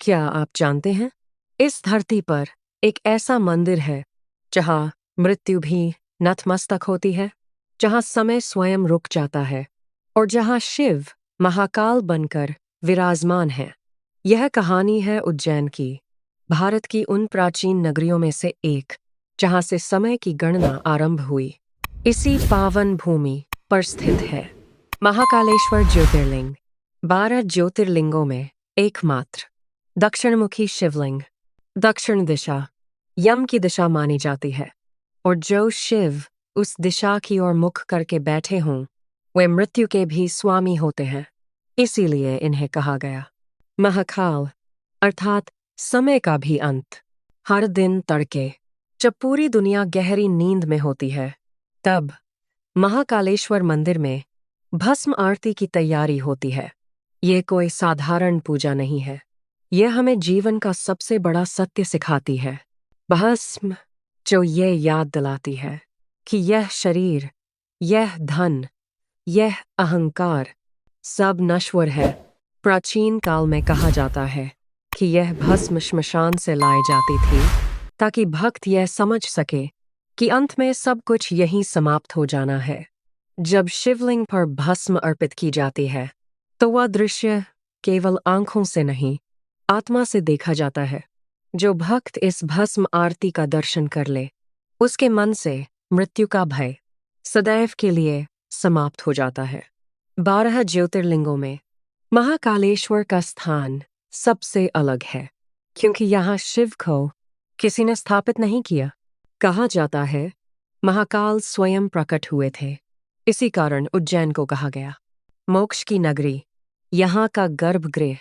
क्या आप जानते हैं, इस धरती पर एक ऐसा मंदिर है जहाँ मृत्यु भी नतमस्तक होती है, जहाँ समय स्वयं रुक जाता है और जहाँ शिव महाकाल बनकर विराजमान है। यह कहानी है उज्जैन की, भारत की उन प्राचीन नगरियों में से एक जहाँ से समय की गणना आरंभ हुई। इसी पावन भूमि पर स्थित है महाकालेश्वर ज्योतिर्लिंग। 12 ज्योतिर्लिंगों में एकमात्र दक्षिणमुखी शिवलिंग, दक्षिण दिशा यम की दिशा मानी जाती है, और जो शिव उस दिशा की ओर मुख करके बैठे हों वे मृत्यु के भी स्वामी होते हैं। इसीलिए इन्हें कहा गया महाकाल, अर्थात समय का भी अंत। हर दिन तड़के जब पूरी दुनिया गहरी नींद में होती है, तब महाकालेश्वर मंदिर में भस्म आरती की तैयारी होती है। ये कोई साधारण पूजा नहीं है, यह हमें जीवन का सबसे बड़ा सत्य सिखाती है। भस्म जो ये याद दिलाती है कि यह शरीर, यह धन, यह अहंकार सब नश्वर है। प्राचीन काल में कहा जाता है कि यह भस्म श्मशान से लाई जाती थी ताकि भक्त यह समझ सके कि अंत में सब कुछ यहीं समाप्त हो जाना है। जब शिवलिंग पर भस्म अर्पित की जाती है तो वह दृश्य केवल आंखों से नहीं, आत्मा से देखा जाता है। जो भक्त इस भस्म आरती का दर्शन कर ले, उसके मन से मृत्यु का भय सदैव के लिए समाप्त हो जाता है। 12 ज्योतिर्लिंगों में महाकालेश्वर का स्थान सबसे अलग है, क्योंकि यहाँ शिव को किसी ने स्थापित नहीं किया। कहा जाता है महाकाल स्वयं प्रकट हुए थे, इसी कारण उज्जैन को कहा गया मोक्ष की नगरी। यहाँ का गर्भगृह,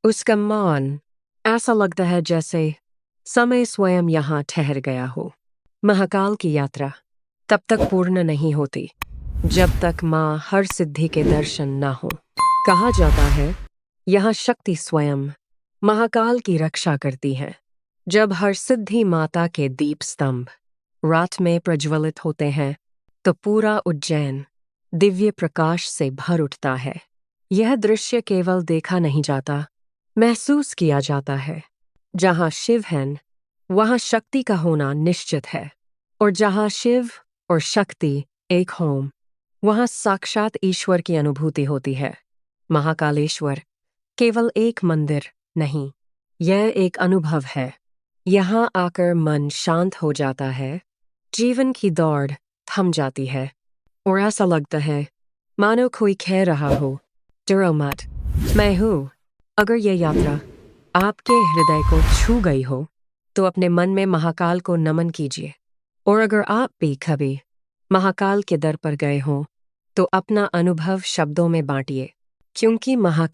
उसका मान, ऐसा लगता है जैसे समय स्वयं यहाँ ठहर गया हो। महाकाल की यात्रा तब तक पूर्ण नहीं होती जब तक माँ हर सिद्धि के दर्शन न हो। कहा जाता है यहाँ शक्ति स्वयं महाकाल की रक्षा करती है। जब हर सिद्धि माता के दीप स्तंभ रात में प्रज्वलित होते हैं तो पूरा उज्जैन दिव्य प्रकाश से भर उठता है। यह दृश्य केवल देखा नहीं जाता, महसूस किया जाता है। जहाँ शिव हैं, वहाँ शक्ति का होना निश्चित है, और जहाँ शिव और शक्ति एक हों, वहाँ साक्षात ईश्वर की अनुभूति होती है। महाकालेश्वर केवल एक मंदिर नहीं, यह एक अनुभव है। यहाँ आकर मन शांत हो जाता है, जीवन की दौड़ थम जाती है, और ऐसा लगता है मानो कोई कह रहा हो, डरो मत, मैं हूँ। अगर यह यात्रा आपके हृदय को छू गई हो तो अपने मन में महाकाल को नमन कीजिए, और अगर आप भी कभी महाकाल के दर पर गए हों तो अपना अनुभव शब्दों में बांटिए, क्योंकि महाकाल